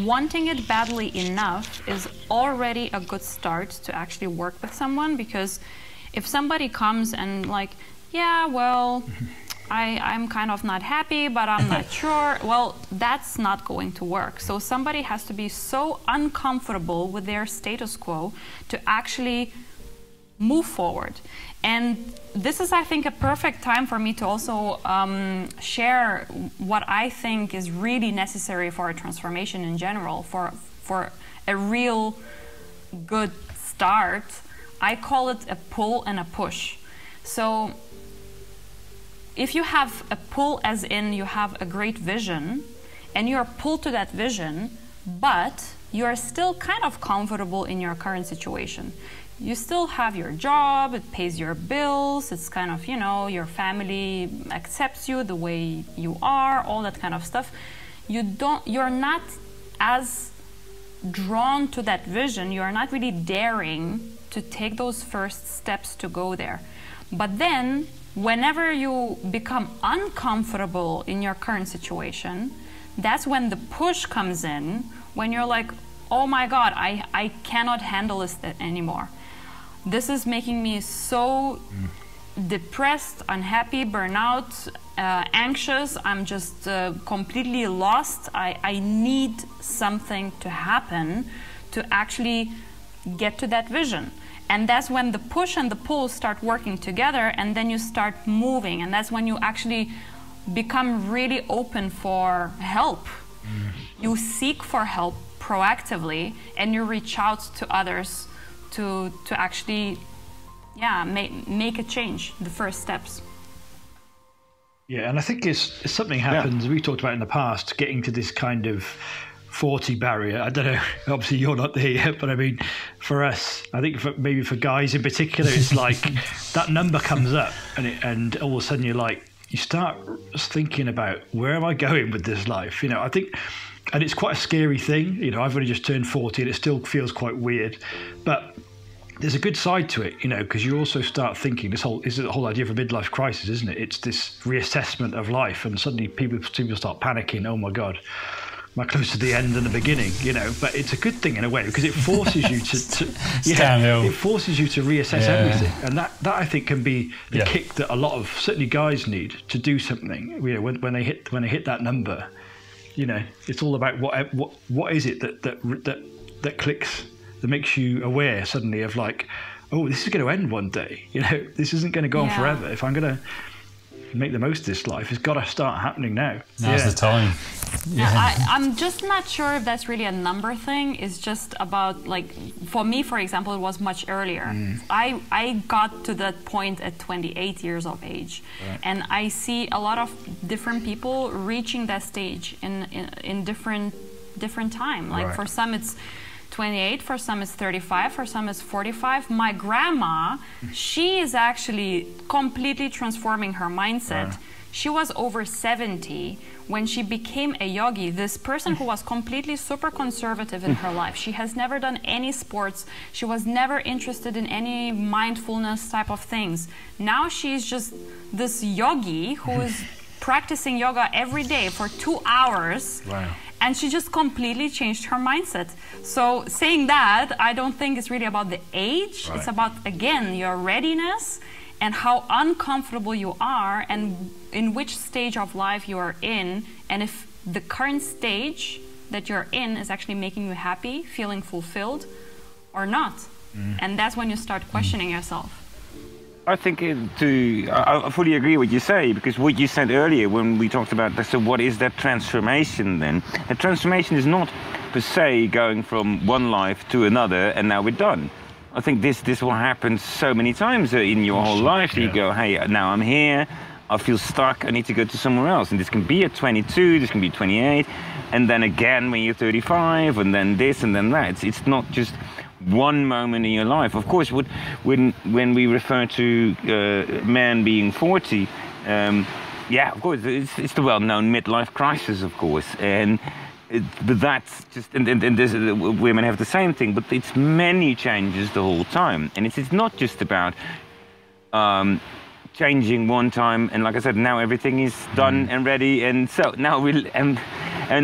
wanting it badly enough is already a good start to actually work with someone, because if somebody comes and like, yeah, well, I'm kind of not happy, but I'm not sure. Well, that's not going to work. So somebody has to be so uncomfortable with their status quo to actually move forward. And this is, I think, a perfect time for me to also share what I think is really necessary for a transformation in general, for a real good start. I call it a pull and a push. So if you have a pull, as in you have a great vision and you're pulled to that vision, but you're still kind of comfortable in your current situation. You still have your job, it pays your bills, it's kind of, you know, your family accepts you the way you are, all that kind of stuff. You're not as drawn to that vision, you're not really daring to take those first steps to go there. But then, whenever you become uncomfortable in your current situation, that's when the push comes in, when you're like, oh my God, I cannot handle this anymore. This is making me so depressed, unhappy, burnout, anxious. I'm just completely lost. I need something to happen to actually get to that vision. And that's when the push and the pull start working together, and then you start moving. And that's when you actually become really open for help. You seek for help proactively, and you reach out to others to actually make a change, the first steps. Yeah, and I think it's something happens, we talked about in the past, getting to this kind of 40 barrier. I don't know, obviously you're not there yet, but I mean, for us, I think maybe for guys in particular, it's like that number comes up and all of a sudden you start thinking about, where am I going with this life? You know, I think, and it's quite a scary thing. You know, I've only just turned 40 and it still feels quite weird, but there's a good side to it, you know, because you also start thinking this is the whole idea of a midlife crisis, isn't it? It's this reassessment of life, and suddenly people start panicking. Oh my God, am I close to the end and the beginning? You know, but it's a good thing in a way, because it forces you it forces you to reassess everything, and that I think can be the kick that a lot of certainly guys need to do something. You know, when they hit that number, you know, it's all about what is it that clicks, that makes you aware suddenly of like, oh, this is going to end one day. You know, this isn't going to go on forever. If I'm going to make the most of this life, it's got to start happening now. Now's the time. I'm just not sure if that's really a number thing. It's just about, like, for me, for example, it was much earlier. I got to that point at 28 years of age. And I see a lot of different people reaching that stage in different time. Like for some it's 28, for some it's 35, for some it's 45. My grandma, she is actually completely transforming her mindset. She was over 70 when she became a yogi, this person who was completely super conservative in her life. She has never done any sports. She was never interested in any mindfulness type of things. Now she's just this yogi who is practicing yoga every day for 2 hours. Wow. And she just completely changed her mindset. So saying that, I don't think it's really about the age. It's about, again, your readiness and how uncomfortable you are and in which stage of life you are in, and if the current stage that you're in is actually making you happy, feeling fulfilled or not. And that's when you start questioning yourself. I think I fully agree with what you say, because what you said earlier when we talked about, so what is that transformation then? A transformation is not per se going from one life to another and now we're done. I think this will happen so many times in your whole life. You go, hey, now I'm here, I feel stuck, I need to go to somewhere else. And this can be at 22, this can be 28, and then again when you're 35, and then this and then that. It's not just one moment in your life. Of course, when we refer to men being 40, yeah, of course, it's the well-known midlife crisis, of course, but that's just, and women have the same thing, but it's many changes the whole time, and it's not just about changing one time, and like I said, now everything is done and ready, and so now and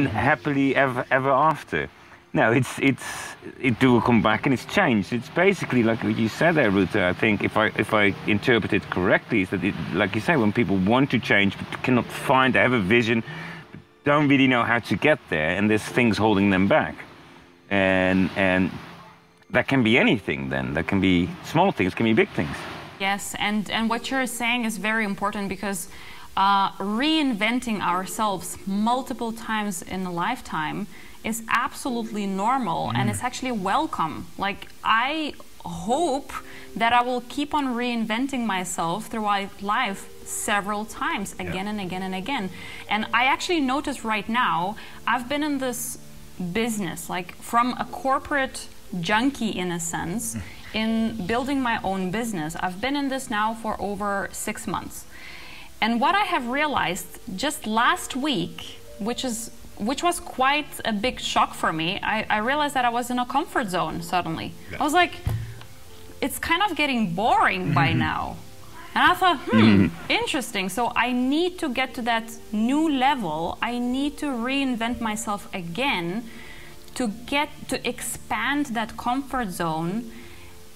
happily ever after. No, it will come back and it's changed. It's basically like what you said there, Ruta. I think if I interpret it correctly, is that like you say, when people want to change but cannot find, they have a vision, but don't really know how to get there, and there's things holding them back, and that can be anything. Then that can be small things, can be big things. Yes, and what you're saying is very important, because reinventing ourselves multiple times in a lifetime is absolutely normal, and it's actually welcome. Like, I hope that I will keep on reinventing myself throughout life several times, again and again and again. And I actually notice right now, I've been in this business, like from a corporate junkie in a sense, in building my own business. I've been in this now for over 6 months. And what I have realized just last week, which was quite a big shock for me, I realized that I was in a comfort zone suddenly. I was like, it's kind of getting boring by now. And I thought, interesting. So I need to get to that new level. I need to reinvent myself again to expand that comfort zone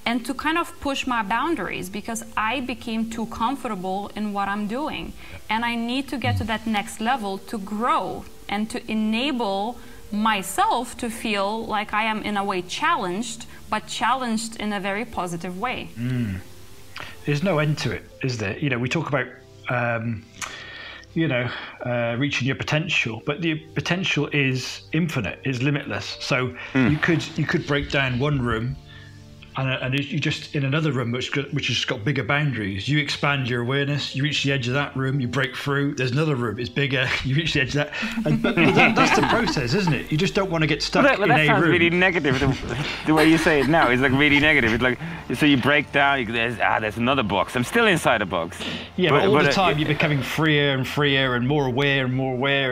and to kind of push my boundaries, because I became too comfortable in what I'm doing. And I need to get to that next level to grow and to enable myself to feel like I am in a way challenged, but challenged in a very positive way. There's no end to it, is there? You know, we talk about, reaching your potential, but the potential is infinite, is limitless. So you could break down one room, and you just in another room which has got bigger boundaries. You expand your awareness, you reach the edge of that room, you break through, there's another room, it's bigger, you reach the edge of that. But that's the process, isn't it? You just don't want to get stuck in a room. That sounds really negative. The way you say it now is like really negative. It's like, so you break down, there's another box. I'm still inside a box. Yeah, but all the time you're becoming freer and freer and more aware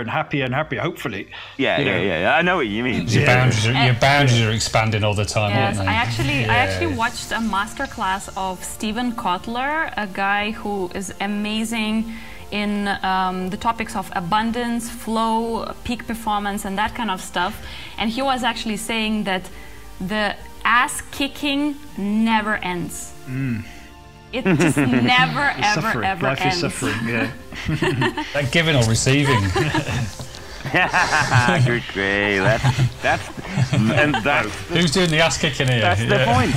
and happier and happier, hopefully. Yeah. I know what you mean. Your boundaries are expanding all the time, yes, aren't they? I actually watched a masterclass of Stephen Kotler, a guy who is amazing in the topics of abundance, flow, peak performance, and that kind of stuff. And he was actually saying that the ass kicking never ends. It just never, ever, ever Life ends. is suffering, yeah. Like giving or receiving. Great. That's Who's doing the ass kicking here? That's the point.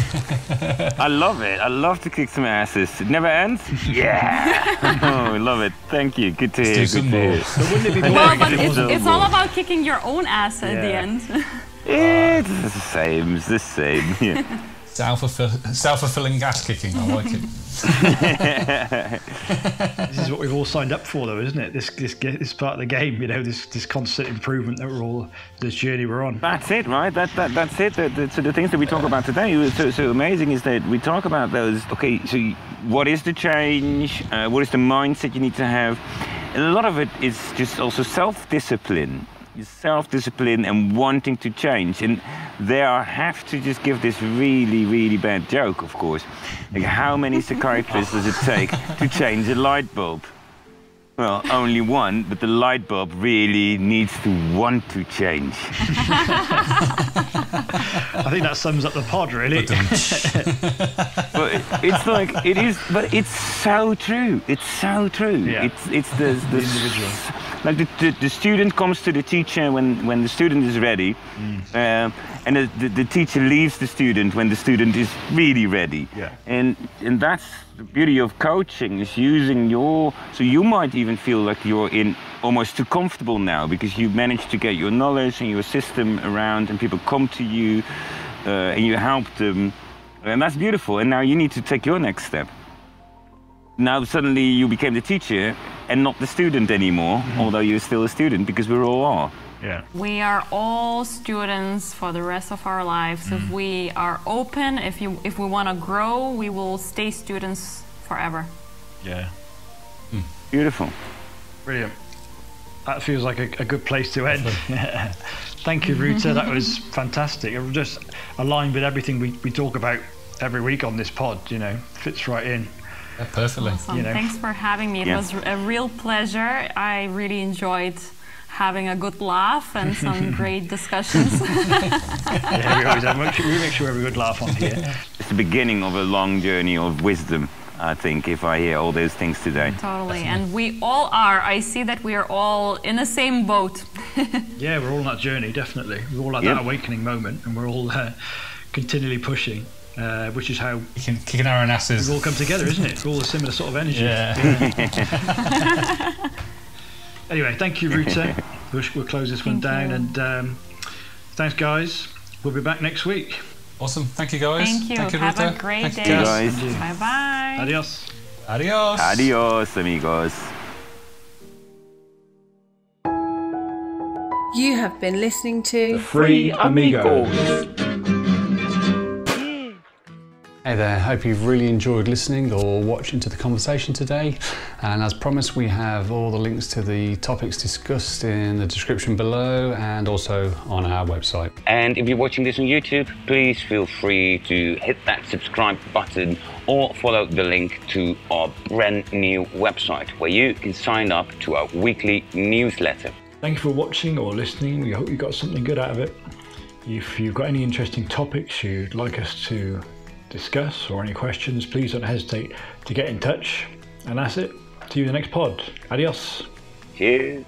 I love it. I love to kick some asses. It never ends. Yeah. Oh, I love it. Thank you. Good to hear. do some more. But wouldn't it be boring Well, if but it wasn't? it's all about kicking your own ass at the end. It's the same. It's the same. Yeah. Self-fulfilling ass kicking. I like it. This is what we've all signed up for, though, isn't it? This part of the game, you know, this constant improvement that we're all, this journey we're on. That's it, right? That's it. So the things that we talk about today, so amazing is that we talk about those. Okay, so what is the change? What is the mindset you need to have? And a lot of it is just also self-discipline. Self-discipline and wanting to change. And there I have to just give this really, really bad joke, of course. Like, how many psychiatrists does it take to change a light bulb? Well, only one, but the light bulb really needs to want to change. I think that sums up the pod, really. But it's like, it is, but it's so true. It's so true. Yeah. It's the individual. Like the student comes to the teacher when the student is ready, and the teacher leaves the student when the student is really ready. Yeah. And that's the beauty of coaching, is using so you might even feel like you're in almost too comfortable now because you managed to get your knowledge and your system around, and people come to you and you help them, and that's beautiful. And now you need to take your next step. Now suddenly you became the teacher and not the student anymore, although you're still a student, because we all are. Yeah. We are all students for the rest of our lives. If we are open, if we want to grow, we will stay students forever. Yeah. Beautiful. Brilliant. That feels like a good place to end. Thank you, Ruta. That was fantastic. It was just aligned with everything we talk about every week on this pod, you know, fits right in. Yeah, perfectly. Awesome. You know. Thanks for having me. It was a real pleasure. I really enjoyed having a good laugh and some great discussions. Yeah, we always have. We make sure we have a good laugh on here. It's the beginning of a long journey of wisdom, I think, if I hear all those things today. Totally. And we all are. I see that we are all in the same boat. Yeah, we're all on that journey, definitely. We're all at that awakening moment, and we're all continually pushing. Which is how kicking our own asses. we've all come together, isn't it? We're all a similar sort of energy. Yeah. Anyway, thank you, Ruta. We'll close this one down, and thanks, guys. We'll be back next week. Awesome. Thank you, guys. Thank you. Thank you, Have Ruta. a great Thank day. you, guys. Bye-bye. Adios. Adios. Adios, amigos. You have been listening to Free Amigos. Hey there, hope you've really enjoyed listening or watching to the conversation today. And as promised, we have all the links to the topics discussed in the description below and also on our website. And if you're watching this on YouTube, please feel free to hit that subscribe button or follow the link to our brand new website where you can sign up to our weekly newsletter. Thank you for watching or listening. We hope you got something good out of it. If you've got any interesting topics you'd like us to discuss or any questions, please don't hesitate to get in touch. And that's it. See you in the next pod. Adios. Cheers.